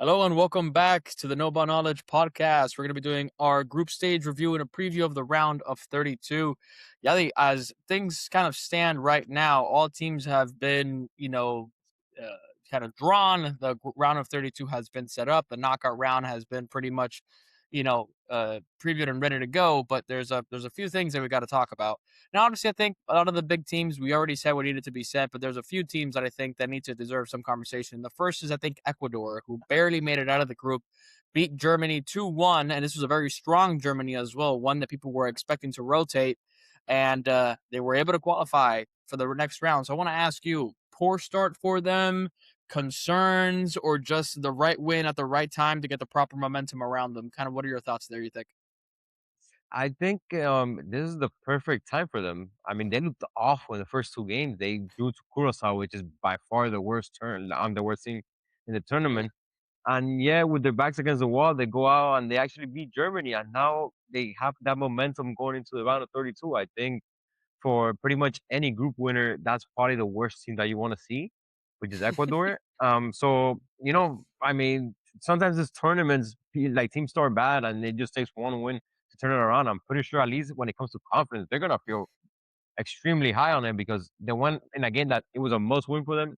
Hello and welcome back to the No Ball Knowledge podcast. We're going to be doing our group stage review and a preview of the round of 32. Yali, as things kind of stand right now, all teams have been, uh, kind of drawn. The round of 32 has been set up. The knockout round has been pretty much, previewed and ready to go. But there's a few things that we got to talk about. Now, honestly, I think a lot of the big teams, we already said what needed to be said, but there's a few teams that I think that need to deserve some conversation. The first is, I think, Ecuador, who barely made it out of the group, beat Germany 2-1, and this was a very strong Germany as well, one that people were expecting to rotate, and they were able to qualify for the next round. So I want to ask you, poor start for them, concerns, or just the right win at the right time to get the proper momentum around them? Kind of what are your thoughts there, you think? I think this is the perfect time for them. I mean, they looked awful in the first two games. They drew to Curacao, which is by far the worst the worst team in the tournament. And yeah, with their backs against the wall, they go out and they actually beat Germany. And now they have that momentum going into the round of 32. I think for pretty much any group winner, that's probably the worst team that you want to see, which is Ecuador. I mean, sometimes these tournaments, like teams start bad and it just takes one win to turn it around. I'm pretty sure at least when it comes to confidence, they're gonna feel extremely high on it because they won in a game that it was a must win for them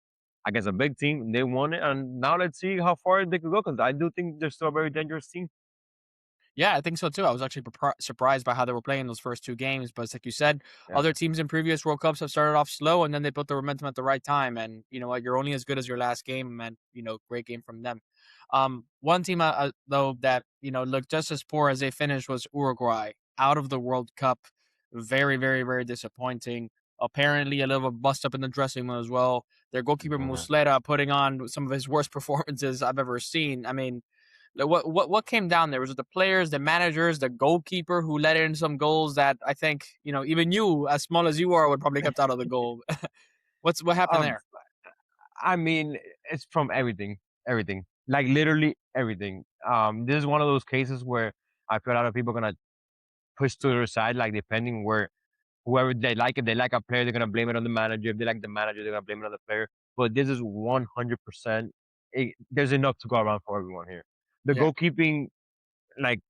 against a big team. They won it, and now let's see how far they could go because I do think they're still a very dangerous team. Yeah, I think so too. I was actually surprised by how they were playing those first two games. But it's like you said, Yeah, other teams in previous World Cups have started off slow and then they built the momentum at the right time. And you know what? You're only as good as your last game. And, great game from them. One team, though, that, looked just as poor as they finished was Uruguay out of the World Cup. Very, very, very disappointing. Apparently, a little bust up in the dressing room as well. Their goalkeeper, yeah. Muslera, putting on some of his worst performances I've ever seen. I mean, like, what came down there? Was it the players, the managers, the goalkeeper who let in some goals that I think even you, as small as you are, would probably kept out of the goal? What happened Um, there? I mean, it's from everything, like literally everything. This is one of those cases where I feel a lot of people are gonna push to their side, like depending where whoever they like. If they like a player, they're gonna blame it on the manager. If they like the manager, they're gonna blame it on the player. But this is 100%. There's enough to go around for everyone here. The Yeah, goalkeeping, like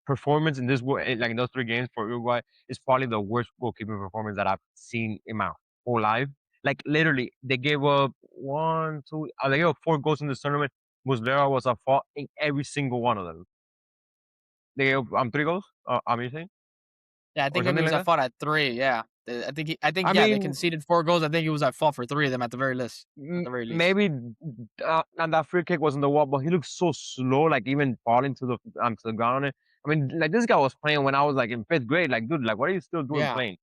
performance in like in those three games for Uruguay, is probably the worst goalkeeping performance that I've seen in my whole life. Like literally, they gave up one, two, they gave up four goals in this tournament. Muslera was at fault in every single one of them. They gave up three goals. I'm saying yeah. I or think maybe he something was like at that. fault at three. Yeah, I think I yeah, they mean, conceded four goals. I think he was at fault for three of them at the very least. At the very least. maybe and that free kick was on the wall, but he looked so slow, like even falling to the ground. I mean, like this guy was playing when I was like in fifth grade. Like, dude, like what are you still doing Yeah, playing?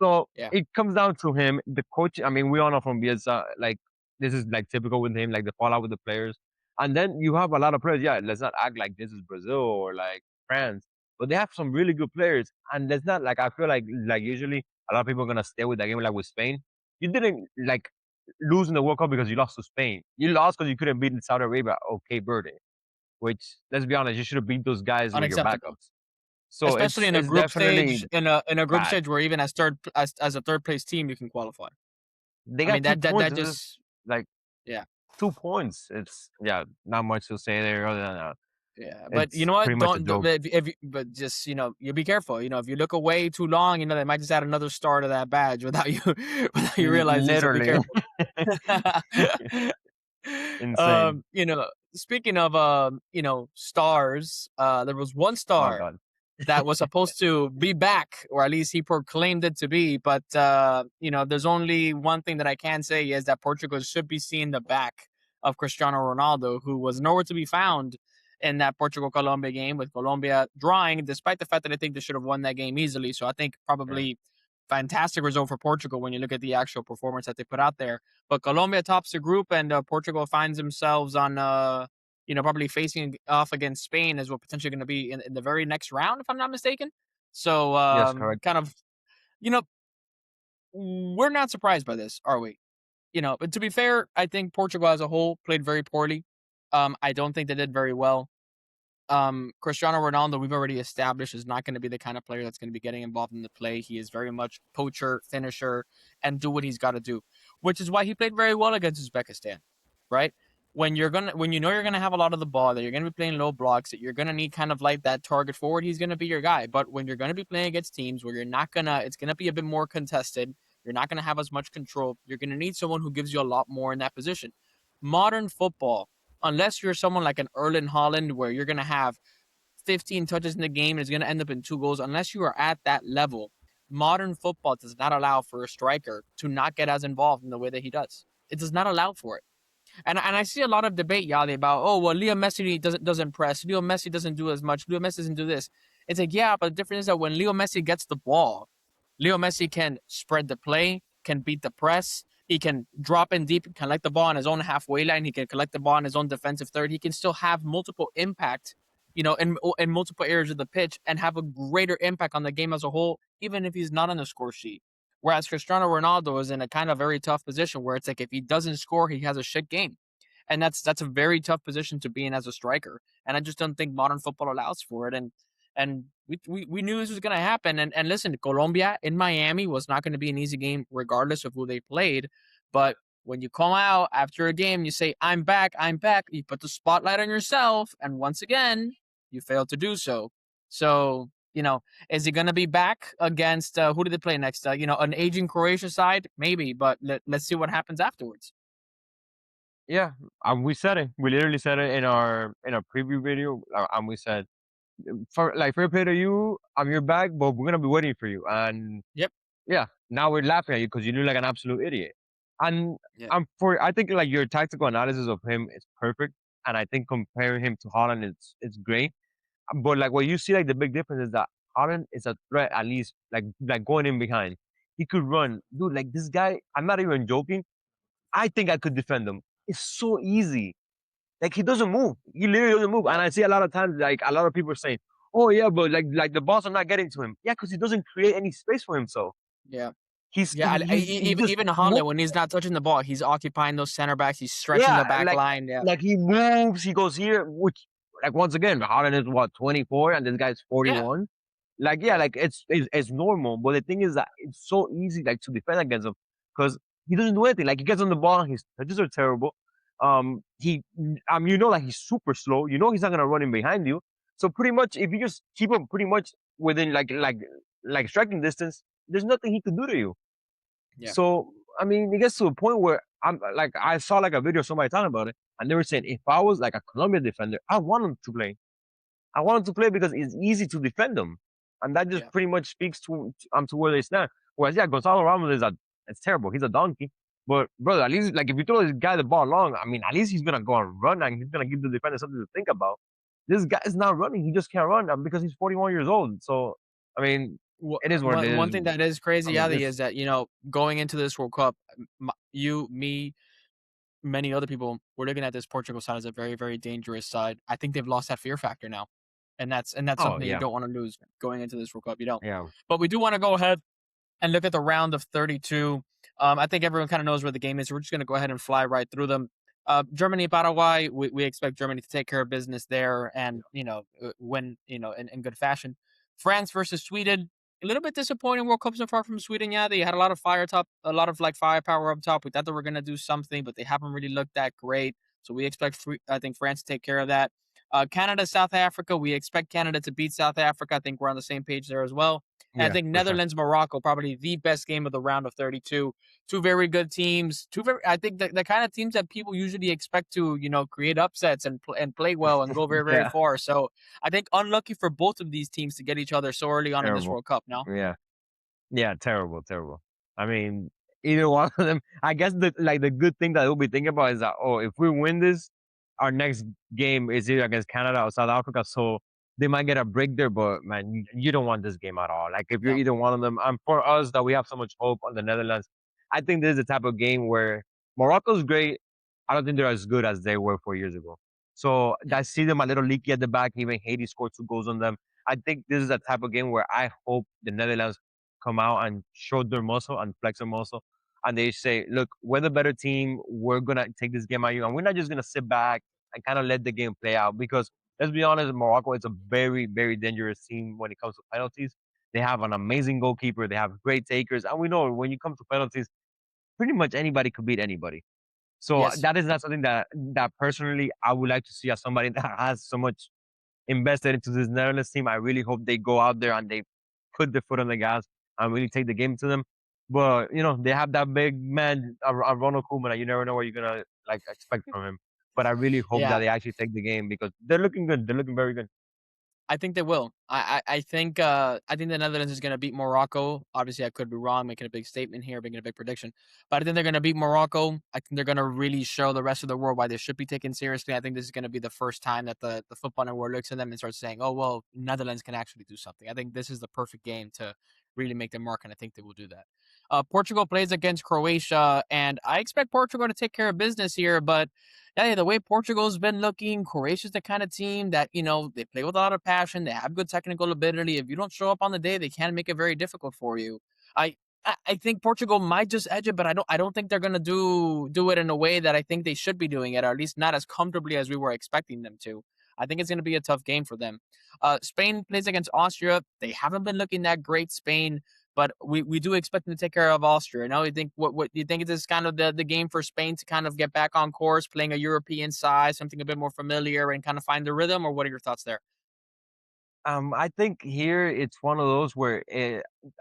So yeah, it comes down to him, the coach. I mean, we all know from Bielsa, like this is like typical with him, like the fallout with the players. And then you have a lot of players. Yeah, let's not act like this is Brazil or like France, but they have some really good players. And let's not like I feel like usually a lot of people are gonna stay with that game like with Spain. You didn't like lose in the World Cup because you lost to Spain. You lost because you couldn't beat Saudi Arabia or Cape Verde, which let's be honest, you should have beat those guys with your unacceptable. backups. So Especially it's in a it's group definitely stage, in a group bad. stage where even as a third place team you can qualify. They I mean got two that points. This is just like yeah. 2 points. It's yeah, not much to say there other than that. Yeah, but you It's know what? pretty much a Don't joke. if you, but just you be careful. If you look away too long, they might just add another star to that badge without you without you realizing. So be Literally careful. insane. Speaking of stars, there was one Oh star god. that was supposed to be back, or at least he proclaimed it to be. But there's only one thing that I can say is that Portugal should be seeing the back of Cristiano Ronaldo, who was nowhere to be found in that Portugal Colombia game, with Colombia drawing, despite the fact that I think they should have won that game easily. So I think Yeah. probably fantastic result for Portugal when you look at the actual performance that they put out there. But Colombia tops the group, and Portugal finds themselves on probably facing off against Spain as well, potentially going to be in the very next round, if I'm not mistaken. So, Yes, correct. kind of, you know, we're not surprised by this, are we? But to be fair, I think Portugal as a whole played very poorly. I don't think they did very well. Cristiano Ronaldo, we've already established, is not going to be the kind of player that's going to be getting involved in the play. He is very much poacher, finisher, and do what he's got to do, which is why he played very well against Uzbekistan, right? when you know you're gonna have a lot of the ball, that you're gonna be playing low blocks, that you're gonna need kind of like that target forward, he's gonna be your guy. But when you're gonna be playing against teams where you're not gonna, it's gonna be a bit more contested. You're not gonna have as much control. You're gonna need someone who gives you a lot more in that position. Modern football, unless you're someone like an Erling Haaland, where you're gonna have 15 touches in the game and it's gonna end up in 2 goals, unless you are at that level, modern football does not allow for a striker to not get as involved in the way that he does. It does not allow for it. And I see a lot of debate, Yali, about, oh well, Leo Messi doesn't press, Leo Messi doesn't do as much, Leo Messi doesn't do this. It's like, yeah, but the difference is that when Leo Messi gets the ball, Leo Messi can spread the play, can beat the press, he can drop in deep, collect the ball on his own halfway line, he can collect the ball on his own defensive third, he can still have multiple impact, in multiple areas of the pitch and have a greater impact on the game as a whole, even if he's not on the score sheet. Whereas Cristiano Ronaldo is in a kind of very tough position where it's like if he doesn't score, he has a shit game, and that's a very tough position to be in as a striker. And I just don't think modern football allows for it. And we knew this was going to happen. And listen, Colombia in Miami was not going to be an easy game, regardless of who they played. But when you come out after a game, you say, I'm back, I'm back. You put the spotlight on yourself. And once again, you failed to do so. So, is he going to be back against who did they play next? An aging Croatia side? Maybe, but let's see what happens afterwards. Yeah, we said it. We literally said it in our preview video, and we said, for like fair play to you, I'm your back, but we're gonna be waiting for you. And Yep. yeah, now we're laughing at you because you look like an absolute idiot. And Yeah. I think like your tactical analysis of him is perfect, and I think comparing him to Holland, it's great. But like what you see, like the big difference is that Holland is a threat at least, like going in behind. He could run, dude. Like this guy, I'm not even joking. I think I could defend him. It's so easy. Like he doesn't move. He literally doesn't move. And Yep. I see a lot of times, like a lot of people are saying, "Oh yeah, but like the balls are not getting to him." Yeah, because he doesn't create any space for himself. Yeah. He's Yeah, he just even Holland, when he's not touching the ball, he's occupying those center backs. He's stretching yeah, the back line. Yeah, like he moves. He goes here, which like once again, Holland is what 24, and this guy's yeah, 41. Like yeah, yeah, like it's normal. But the thing is that it's so easy like to defend against him because he doesn't do anything. Like he gets on the ball, his touches are terrible. He like he's super slow. You know he's not gonna run in behind you. So pretty much if you just keep him pretty much within like striking distance, there's nothing he can do to you. yeah, So I mean, it gets to a point where I'm like I saw like a video of somebody talking about it, and they were saying if I was like a Colombia defender, I want him to play. I want him to play because it's easy to defend them, and that just yeah, pretty much speaks to where they stand. Whereas yeah, Gonzalo Ramos it's terrible. He's a donkey. But brother, at least like if you throw this guy the ball long, I mean, at least he's gonna go and run and he's gonna give the defender something to think about. This guy is not running. He just can't run because he's 41 years old. So I mean, it is what it One is. thing that is crazy, I mean, Yadi, is this that going into this World Cup, you, me, many other people were looking at this Portugal side as a very, very dangerous side. I think they've lost that fear factor now, and that's oh something that you yeah, don't want to lose going into this World Cup. You don't. yeah, But we do want to go ahead and look at the round of 32. I think everyone kind of knows where the game is. We're just going to go ahead and fly right through them. Germany, Paraguay, we expect Germany to take care of business there and, win, in good fashion. France versus Sweden, a little bit disappointing World Cup so far from Sweden. Yeah, they had a lot of like firepower up top. We thought they were going to do something, but they haven't really looked that great. So we expect, I think, France to take care of that. Canada, South Africa, we expect Canada to beat South Africa. I think we're on the same page there as well. And I yeah, think for sure. Netherlands, Morocco, probably the best game of the round of 32. Two very good teams. I think the kind of teams that people usually expect to, create upsets and play well and go very, very Yeah, far. So I think unlucky for both of these teams to get each other so early on in this terrible. World Cup. No, Yeah. Yeah, terrible, terrible. I mean, either one of them. I guess the good thing that we'll be thinking about is that if we win this, our next game is either against Canada or South Africa, so they might get a break there. But man, you don't want this game at all. Like if you're no, either one of them, and for us that we have so much hope on the Netherlands, I think this is the type of game where Morocco's great. I don't think they're as good as they were 4 years ago. So yeah, I see them a little leaky at the back. Even Haiti scored 2 goals on them. I think this is the type of game where I hope the Netherlands come out and show their muscle and flex their muscle. And they say, look, we're the better team. We're going to take this game at you. And we're not just going to sit back and kind of let the game play out. Because let's be honest, Morocco is a very, very dangerous team when it comes to penalties. They have an amazing goalkeeper. They have great takers. And we know when you come to penalties, pretty much anybody could beat anybody. So Yes. that is not something that personally I would like to see as somebody that has so much invested into this Netherlands team. I really hope they go out there and they put their foot on the gas and really take the game to them. But they have that big man, Ronald Koeman, and you never know what you're gonna like expect from him. But I really hope that Yeah. they actually take the game because they're looking good. They're looking very good. I think they will. I think the Netherlands is gonna beat Morocco. Obviously, I could be wrong, making a big statement here, making a big prediction, but I think they're gonna beat Morocco. I think they're gonna really show the rest of the world why they should be taken seriously. I think this is gonna be the first time that the football world looks at them and starts saying, "Oh well, Netherlands can actually do something." I think this is the perfect game to really make their mark, and I think they will do that. Portugal plays against Croatia, and I expect Portugal to take care of business here, but yeah, the way Portugal's been looking, Croatia's the kind of team that, they play with a lot of passion. They have good technical ability. If you don't show up on the day, they can make it very difficult for you. I I think Portugal might just edge it, but I don't think they're gonna do it in a way that I think they should be doing it, or at least not as comfortably as we were expecting them to. I think it's gonna be a tough game for them. Spain plays against Austria. They haven't been looking that great, Spain, but we do expect them to take care of Austria. Now, you think what you think this is kind of the game for Spain to kind of get back on course, playing a European side, something a bit more familiar, and kind of find the rhythm, or what are your thoughts there? I think here it's one of those where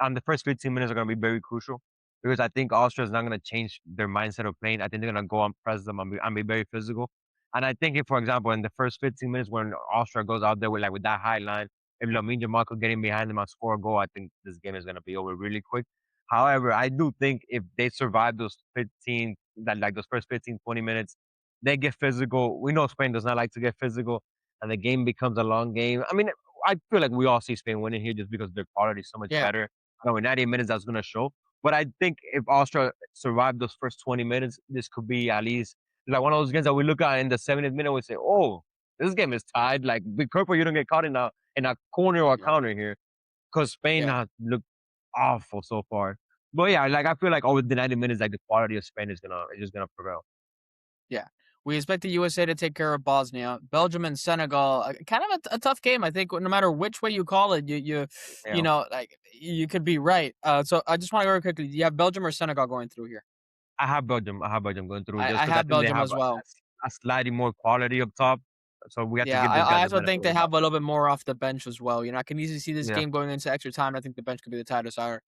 on the first 15 minutes are going to be very crucial because I think Austria is not going to change their mindset of playing. I think they're going to go and press them and be very physical. And I think if, for example, in the first 15 minutes when Austria goes out there with that high line, if Lamine Yamal could get in behind them and score a goal, I think this game is going to be over really quick. However, I do think if they survive those 15, that like those first 15, 20 minutes, they get physical. We know Spain does not like to get physical and the game becomes a long game. I mean, I feel like we all see Spain winning here just because their quality is so much Yeah, better. I know in 90 minutes that's gonna show. But I think if Austria survived those first 20 minutes, this could be at least like one of those games that we look at in the 70th minute we say, "Oh, this game is tied. Like be careful you don't get caught in a corner or a yeah, counter here." Because Spain yeah, has looked awful so far. But yeah, like I feel like over the 90 minutes, like the quality of Spain is just gonna prevail. yeah. We expect the USA to take care of Bosnia, Belgium, and Senegal. Kind of a tough game, I think. No matter which way you call it, Yeah. like you could be right. So I just want to go quickly. Do you have Belgium or Senegal going through here? I have Belgium. I have Belgium going through just I because I have think they Belgium have as well. a slightly more quality up top. So we have to Yeah, give I those I guys the also benefit think of they the have doubt. a little bit more off the bench as well. I can easily see this Yeah. game going into extra time. I think the bench could be the tie decider.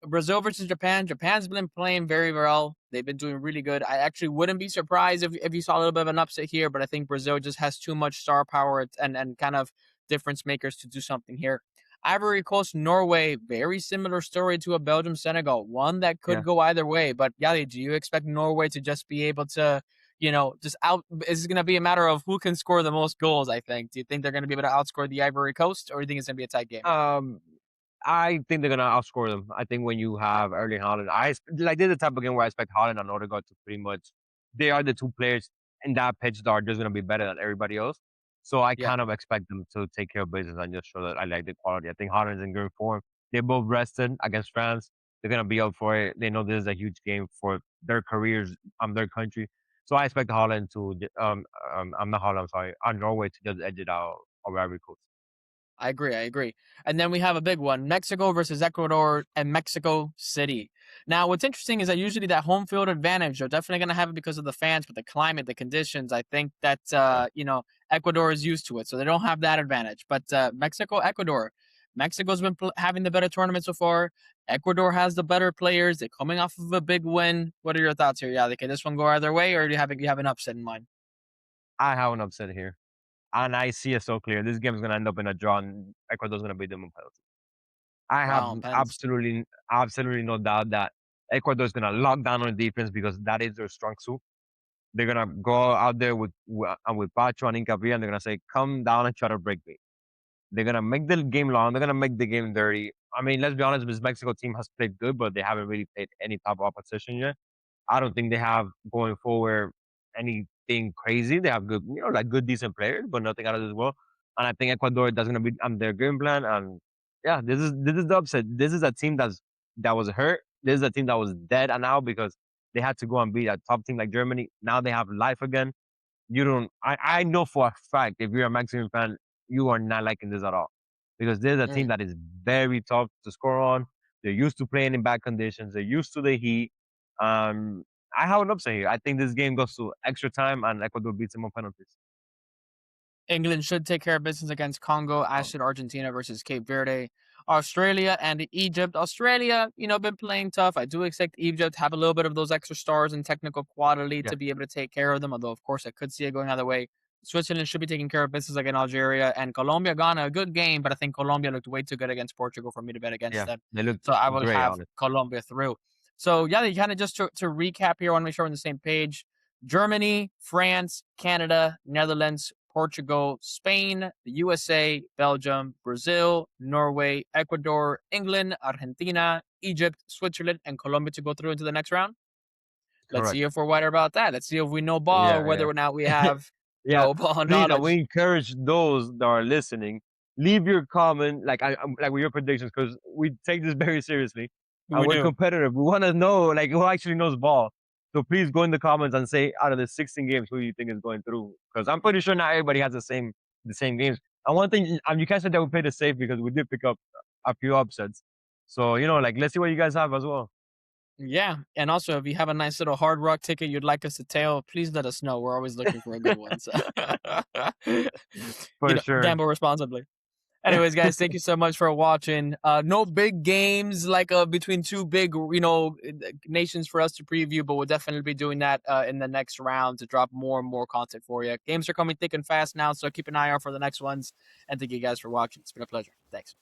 Brazil versus Japan. Japan's been playing very well. They've been doing really good. I actually wouldn't be surprised if you saw a little bit of an upset here, but I think Brazil just has too much star power and kind of difference makers to do something here. Ivory Coast, Norway, very similar story to a Belgium Senegal, one that could Yeah. go either way. But Yali, do you expect Norway to just be able to just out is going to be a matter of who can score the most goals, I think. Do you think they're going to be able to outscore the Ivory Coast, or do you think it's going to be a tight game? Um, I think they're gonna outscore them. I think when you Yeah. have Erling Haaland, like this is the type of game where I expect Haaland and Odegaard to pretty much they are the two players in that pitch that are just gonna be better than everybody else. So I Yeah. kind of expect them to take care of business and just show that I like the quality. I think Haaland's in good form. They both rested against France. They're gonna be up for it. They know this is a huge game for their careers, their country. So I expect Holland to I'm not Holland, I'm sorry, Norway to just edge it out of Ivory Coast. I agree. I agree. And then we have a big one: Mexico versus Ecuador and Mexico City. Now, what's interesting is that usually that home field advantage, they're definitely going to have it because of the fans, but the climate, the conditions, I think that, Yeah. Ecuador is used to it. So they don't have that advantage. But Mexico, Ecuador, Mexico's been having the better tournament so far. Ecuador has the better players. They're coming off of a big win. What are your thoughts here? Yeah, can this one go either way, or do you have an upset in mind? I have an upset here. And I see it so clear. This game is gonna end up in a draw, and Ecuador's gonna beat them in penalty. I have Wow, pens. absolutely no doubt that Ecuador's gonna lock down on defense because that is their strong suit. They're gonna go out there with Pacho and Incabria, and they're gonna say, "Come down and try to break me." They're gonna make the game long. They're gonna make the game dirty. I mean, let's be honest. This Mexico team has played good, but they haven't really played any top opposition yet. I don't think they have going forward anything crazy. They have good, like good decent players, but nothing out of this world. And I think Ecuador that's gonna be their game plan. And yeah, this is the upset. This is a team that was hurt. This is a team that was dead and now because they had to go and beat a top team like Germany. Now they have life again. You don't. I know for a fact if you're a Mexican fan, you are not liking this at all because there's a team Mm. that is very tough to score on. They're used to playing in bad conditions. They're used to the heat. Um, I have an upset here. I think this game goes to extra time and Ecuador beats them on penalties. England should take care of business against Congo, as Oh, should Argentina versus Cape Verde. Australia and Egypt. Australia, been playing tough. I do expect Egypt to have a little bit of those extra stars and technical quality yeah, to be able to take care of them, although, of course, I could see it going either way. Switzerland should be taking care of business against Algeria, and Colombia, Ghana, a good game, but I think Colombia looked way too good against Portugal for me to bet against yeah. them. They look So I will great have on it. Colombia through. So, yeah, kind of just to recap here, I want to make sure we're on the same page. Germany, France, Canada, Netherlands, Portugal, Spain, the USA, Belgium, Brazil, Norway, Ecuador, England, Argentina, Egypt, Switzerland, and Colombia to go through into the next round. Let's see Correct. if we're right about that. Let's see if we know ball or Yeah, whether or not we yeah. have Yeah, no ball please, we knowledge. encourage those that are listening, leave your comment, like with your predictions, because we take this very seriously, and We we're do. competitive. We wanna know, like, who actually knows ball. So please go in the comments and say, out of the 16 games, who you think is going through? Because I'm pretty sure not everybody has the same games. And one thing, you can't say that we played it safe because we did pick up a few upsets. So, like, let's see what you guys have as well. Yeah. And also, if you have a nice little Hard Rock ticket you'd like us to tail, please let us know. We're always looking for a good one. So, For sure. gamble responsibly. Anyways, guys, thank you so much for watching. No big games like between two big, nations for us to preview, but we'll definitely be doing that in the next round to drop more and more content for you. Games are coming thick and fast now, so keep an eye out for the next ones. And thank you guys for watching. It's been a pleasure. Thanks.